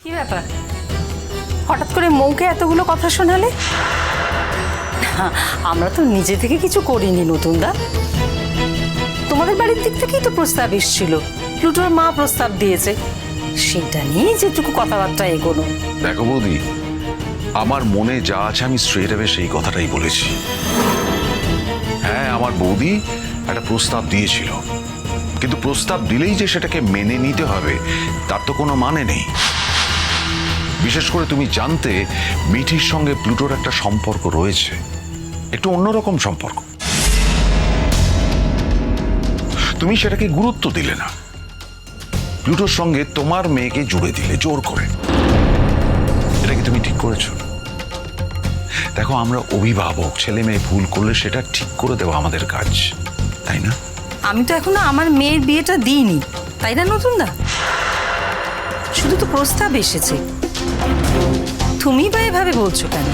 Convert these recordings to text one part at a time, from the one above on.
কি ব্যাপার, হঠাৎ করে মৌকে এতগুলো কথা শোনালে? আমরা তো নিজে থেকে কিছু করিনি নতুনদা, তোমাদের বাড়ির দিক থেকেই তো প্রস্তাব এসেছিল, প্লুটোর মা প্রস্তাব দিয়েছে, সেটা নিয়ে যেটুকু কথাবার্তা এগোনো। দেখো বৌদি, আমার মনে যা আছে আমি স্ট্রেট অ্যাওয়ে সেই কথাটাই বলেছি। হ্যাঁ, আমার বৌদি একটা প্রস্তাব দিয়েছিল, কিন্তু প্রস্তাব দিলেই যে সেটাকে মেনে নিতে হবে তার তো কোনো মানে নেই। বিশেষ করে তুমি জানতে মিঠির সঙ্গে প্লুটোর একটা সম্পর্ক রয়েছে, একটু অন্যরকম সম্পর্ক। তুমি সেটাকে গুরুত্ব দিলে না, প্লুটোর সঙ্গে তোমার মেয়েকে জুড়ে দিলে জোর করে। এটা কি তুমি ঠিক করেছো? দেখো, আমরা অভিভাবক, ছেলে মেয়ে ভুল করলে সেটা ঠিক করে দেওয়া আমাদের কাজ, তাই না? আমি তো এখনো আমার মেয়ের বিয়েটা দিইনি, তাই না নতুনদা? শুধু তো প্রস্তাব এসেছে, তুমি বা এভাবে বলছো কেন?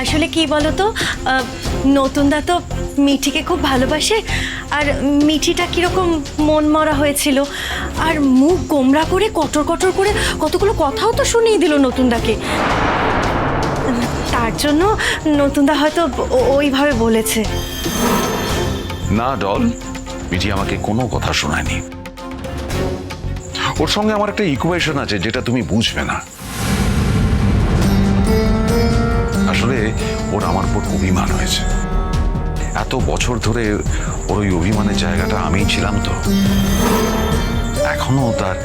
আসলে কি বলতো, নতুনদা তো মিঠিকে খুব ভালোবাসে, আর মিঠিটা কিরকম মন মরা হয়েছিল, আর মুখ গোমরা করে কটর কটর করে কতগুলো কথাও তো শুনিয়ে দিল নতুনদাকে। তার জন্য নতুনদা হয়তো ওইভাবে বলেছে। না ডল, মিঠি আমাকে কোনো কথা শোনায়নি। ওর সঙ্গে আমার একটা ইকুয়েশন আছে যেটা তুমি বুঝবে না। আসলে ওর আমার উপর অভিমান হয়েছে, এত বছর ধরে ওর ওই অভিমানের জায়গাটা আমিই ছিলাম, তো এখনো তার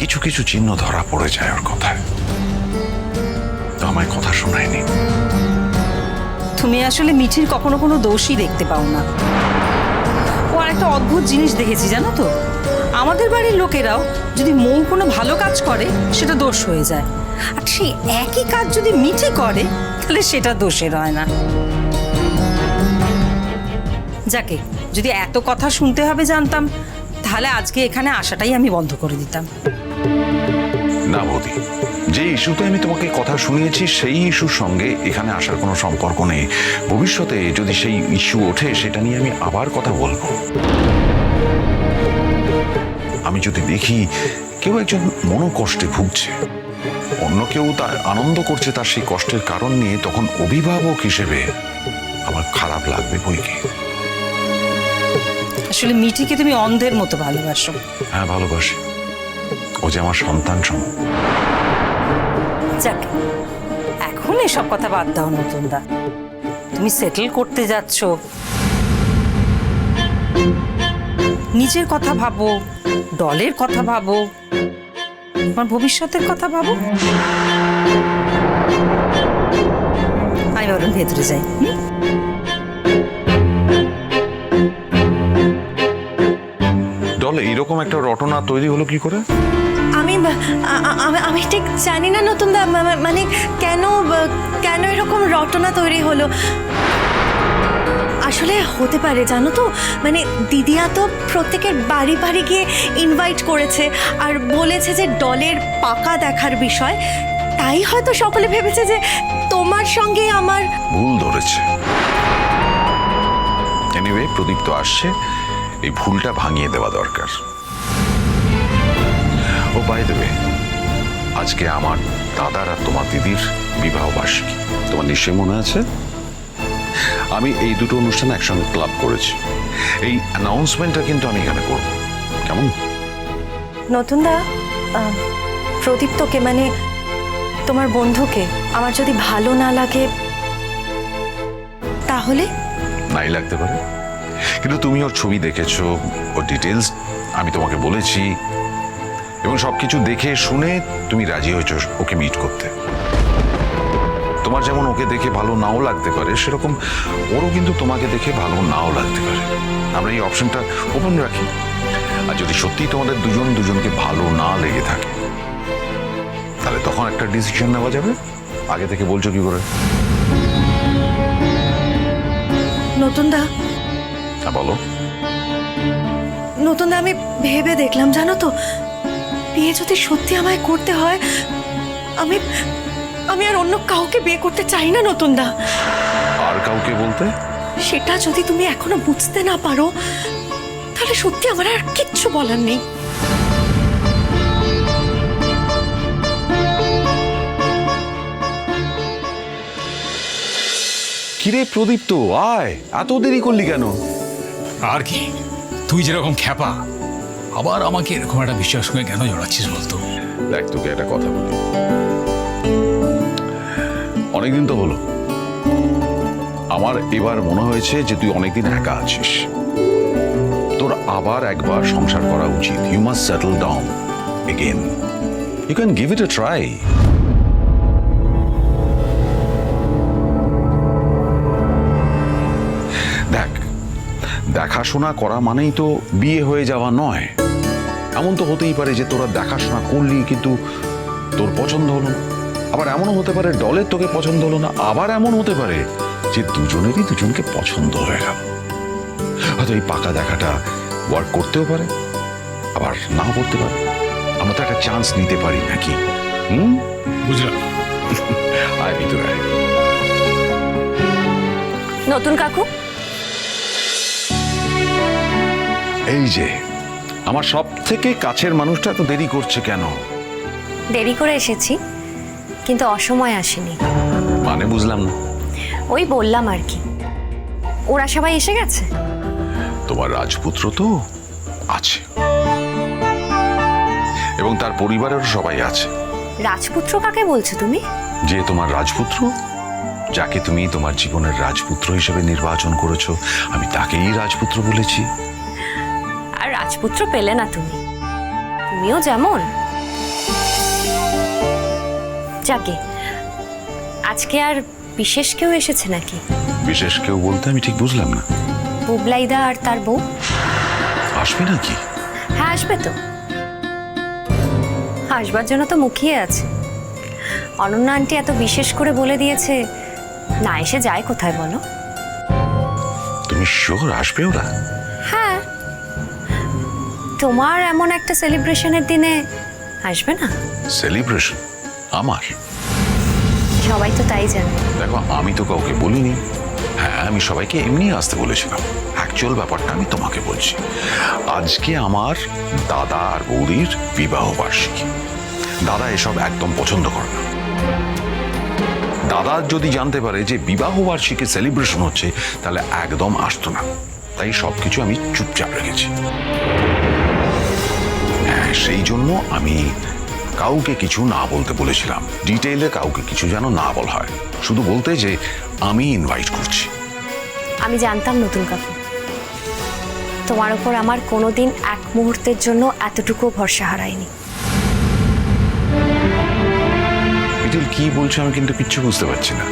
কিছু কিছু চিহ্ন ধরা পড়ে যায় ওর কথায়, তো আমায় কথা শোনায়নি। তুমি আসলে মিঠির কখনো কোনো দোষই দেখতে পাও না। ও আর একটা অদ্ভুত জিনিস দেখেছি জানো তো, আমাদের বাড়ির লোকেরাও যদি মৌ কোনো ভালো কাজ করে সেটা দোষ হয়ে যায়, আর সেই একই কাজ যদি মিঠি করে তাহলে সেটা দোষের হয় না। যাকে যদি এত কথা শুনতে হবে জানতাম, তাহলে আজকে এখানে আসাটাই আমি বন্ধ করে দিতাম। না বৌদি, যে ইস্যুতে আমি তোমাকে কথা শুনিয়েছি সেই ইস্যুর সঙ্গে এখানে আসার কোনো সম্পর্ক নেই। ভবিষ্যতে যদি সেই ইস্যু ওঠে সেটা নিয়ে আমি আবার কথা বলবো। আমি যদি দেখি কেউ একজন মনোকষ্টে ভুগছে, অন্য কেউ তার আনন্দ করছে তার সেই কষ্টের কারণ নিয়ে, তখন অভিভাবক হিসেবে আমার খারাপ লাগবে বইকে। আসলে মিঠিকে তুমি অন্ধের মতো ভালোবাসো। হ্যাঁ, ভালোবাসি, ও যে আমার সন্তান সম। যাক, এখন এসব কথা বাদ দাও নতুনদা, তুমি সেটেল করতে যাচ্ছ, নিজের কথা ভাবো, দলের কথা ভাবো, তোমার ভবিষ্যতের কথা ভাবো। আমি বরং ভেতরে যাই। দলে এইরকম একটা রটনা তৈরি হলো কি করে? আমি আমি ঠিক জানি না নতুনদা, মানে কেন কেন এরকম রটনা তৈরি হলো। আসলে হতে পারে জানো তো, মানে দিদিয়া তো প্রত্যেকের বাড়ি বাড়ি গিয়ে ইনভাইট করেছে আর বলেছে যে দলের পাকা দেখার বিষয়, তাই হয়তো সকলে ভেবেছে যে তোমার সঙ্গে আমার। ভুল ধরেছে। এনিওয়ে, প্রদীপ তো আসছে, এই ভুলটা ভাঙিয়ে দেওয়া দরকার। ও বাই দ্য ওয়ে, আজকে আমার দাদার আর তোমার দিদির বিবাহ বার্ষিকী, তোমার নিশ্চয়ই মনে আছে। আমি এই দুটো অনুষ্ঠান একসঙ্গে ক্লাব করেছি, এই অ্যানাউন্সমেন্টটা কিন্তু আমি এখানে করব, কেমন? নতুনদা, প্রদীপ তোকে, মানে তোমার বন্ধুকে আমার যদি ভালো না লাগে তাহলে? নাই লাগতে পারে, কিন্তু তুমি ওর ছবি দেখেছো, ওর ডিটেলস আমি তোমাকে বলেছি, এবং সবকিছু দেখে শুনে তুমি রাজি হয়েছো ওকে মিট করতে। তোমার যেমন ওকে দেখে ভালো নাও লাগতে পারে, সেরকম ওরও কিন্তু তোমাকে দেখে ভালো নাও লাগতে পারে। আমরা এই অপশনটা ওপেন রাখি, আর যদি সত্যি তোমাদের দুজনকে ভালো না লেগে থাকে, তাহলে তখন একটা ডিসিশন নেওয়া যাবে। আগে থেকে বলছো কি করে? নতুনদা, হ্যাঁ বলো। নতুনদা, আমি ভেবে দেখলাম জানো তো, বিয়ে যদি সত্যি আমায় করতে হয়, আমি আমি আর অন্য কাউকে বিয়ে করতে চাই না নতুনদা। আর কাউকে বলতে? সেটা যদি তুমি এখনো বুঝতে না পারো, তাহলে সত্যি আমার আর কিচ্ছু বলার নেই। কিরে প্রদীপ্ত, আয়, এত দেরি করলি কেন? আর কি, তুই যেরকম খ্যাপা আবার আমাকে এরকম একটা বিশ্বাস সঙ্গে কেন জড়াচ্ছিস বলতো? দেখ, তোকে একটা কথা বলি, অনেকদিন তো হলো, আমার এবার মনে হয়েছে যে তুই অনেকদিন একা আছিস, তোর আবার একবার সংসার করা উচিত। You must settle down again, you can give it a try. দেখ, দেখাশোনা করা মানেই তো বিয়ে হয়ে যাওয়া নয়। এমন তো হতেই পারে যে তোরা দেখাশোনা করলি কিন্তু তোর পছন্দ হলো না, আবার এমনও হতে পারে ডলের তোকে পছন্দ হলো না, আবার এমন হতে পারে যে দুজনেরই দুজনকে পছন্দ হয়ে গেল। হয়তো এই পাকা দেখাটা ওয়ার্ক করতেও পারে, আবার নাও করতে পারে। আমরা তো একটা চান্স নিতে পারি নাকি? বুঝলাম। আয় ভিতরে আয়। নতুন কাকু, এই যে আমার সব থেকে কাছের মানুষটা তো দেরি করছে কেন? দেরি করে এসেছি, কিন্তু অসময়ে আসেনি। মানে বুঝলাম না। ওই বললাম আর কি, ওরা সবাই এসে গেছে। তোমার রাজপুত্র তো আছে, এবং তার পরিবারের সবাই আছে। রাজপুত্র কাকে বলছো তুমি? যে তোমার রাজপুত্র, যাকে তুমি তোমার জীবনের রাজপুত্র হিসেবে নির্বাচন করেছো, আমি তাকেই রাজপুত্র বলেছি। আর রাজপুত্র পেলে না তুমি, তুমিও যেমন। যাকে আজকে আর বিশেষ কেউ এসেছে নাকি? বিশেষ কেউ বলতে আমি ঠিক বুঝলাম না। বুবলাইদা আর তার বউ আসবে নাকি? হ্যাঁ, আসবে তো। আসবার জন্য তো মুখিয়ে আছে। অনন্যা আন্টি এত বিশেষ করে বলে দিয়েছে, না এসে যায় কোথায় বলো? তুমি শিওর আসবে ওরা? হ্যাঁ, তোমার এমন একটা সেলিব্রেশনের দিনে আসবে না? সেলিব্রেশন আমার? সবাই তো তাই জানে। দেখো, আমি তো কাউকে বলিনি। হ্যাঁ, আমি সবাইকে এমনি আসতে বলেছিলাম। অ্যাকচুয়াল ব্যাপারটা আমি তোমাকে বলছি। আজকে আমার দাদা আর বৌদির বিবাহ বার্ষিকী। দাদা এসব একদম পছন্দ করে না। দাদা যদি জানতে পারে যে বিবাহ বার্ষিকী সেলিব্রেশন হচ্ছে, তাহলে একদম আসতো না। তাই সবকিছু আমি চুপচাপ রেখেছি। হ্যাঁ, সেই জন্য আমি কাউকে কিছু না বলতে বলেছিলাম। ডিটেইলে কাউকে কিছু যেন না বলা হয়, শুধু বলতে যে আমি ইনভাইট করছি। আমি জানতাম নতুন কাকু, তোমার উপর আমার কোনোদিন এক মুহূর্তের জন্য এতটুকু ভরসা হারায়নি। মিটিল কি বলছো আমি কিন্তু কিচ্ছু বুঝতে পারছি না।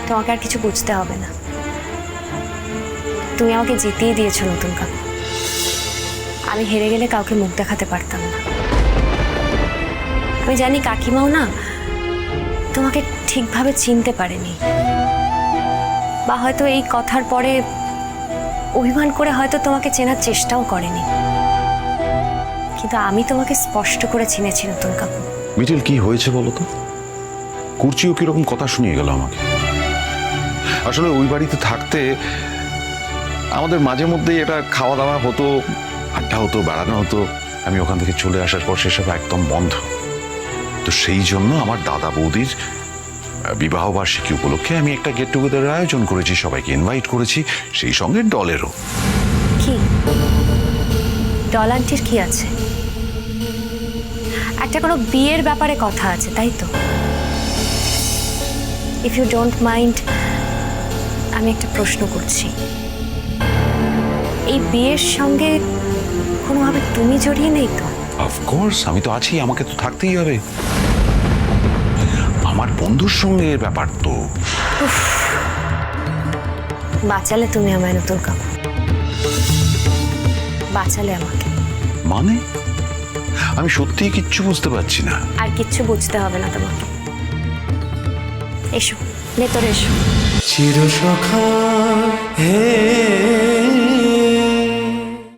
তোমাকে আর কিছু বুঝতে হবে না, তুমি আমাকে জিতিয়ে দিয়েছো নতুন কাকু। আমি হেরে গেলে কাউকে মুখ দেখাতে পারতাম না। আমি জানি কাকিমাও না তোমাকে ঠিকভাবে চিনতে পারেনি, বা হয়তো এই কথার পরে অভিমান করে হয়তো তোমাকে চেনার চেষ্টাও করেনি, কিন্তু আমি তোমাকে স্পষ্ট করে চিনেছি নতুন কাকু। মিটিল কি হয়েছে বলো তো? কুর্চিও কিরকম কথা শুনিয়ে গেল আমাকে। আসলে ওই বাড়িতে থাকতে আমাদের মাঝে মধ্যেই এটা খাওয়া দাওয়া হতো, আড্ডা হতো, বেড়ানো হতো। আমি ওখান থেকে চলে আসার পর সেসব একদম বন্ধ। তো সেই জন্য আমার দাদা বৌদির বিবাহ বার্ষিকী উপলক্ষে আমি একটা গেট টুগেদারের আয়োজন করেছি, সবাইকে ইনভাইট করেছি, সেই সঙ্গে ডলেরও। কি ডল আন্টির কি আছে? একটা কোনো বিয়ের ব্যাপারে কথা আছে, তাই তো? ইফ ইউ ডোন্ট মাইন্ড, আমি একটা প্রশ্ন করছি। এই বিয়ের সঙ্গে কোনোভাবে তুমি জড়িয়ে নেই তো? অফকোর্স আমি তো আছি, আমাকে তো থাকতেই হবে। আমার বন্ধুর সঙ্গে এর ব্যাপার তো। বাঁচালে তুমি আমায় নতুন কাকু, বাঁচালে আমাকে। মানে আমি সত্যিই কিচ্ছু বুঝতে পারছি না। আর কিচ্ছু বুঝতে হবে না তোমাকে। এসো ভেতরে এসো। চিরসখা হে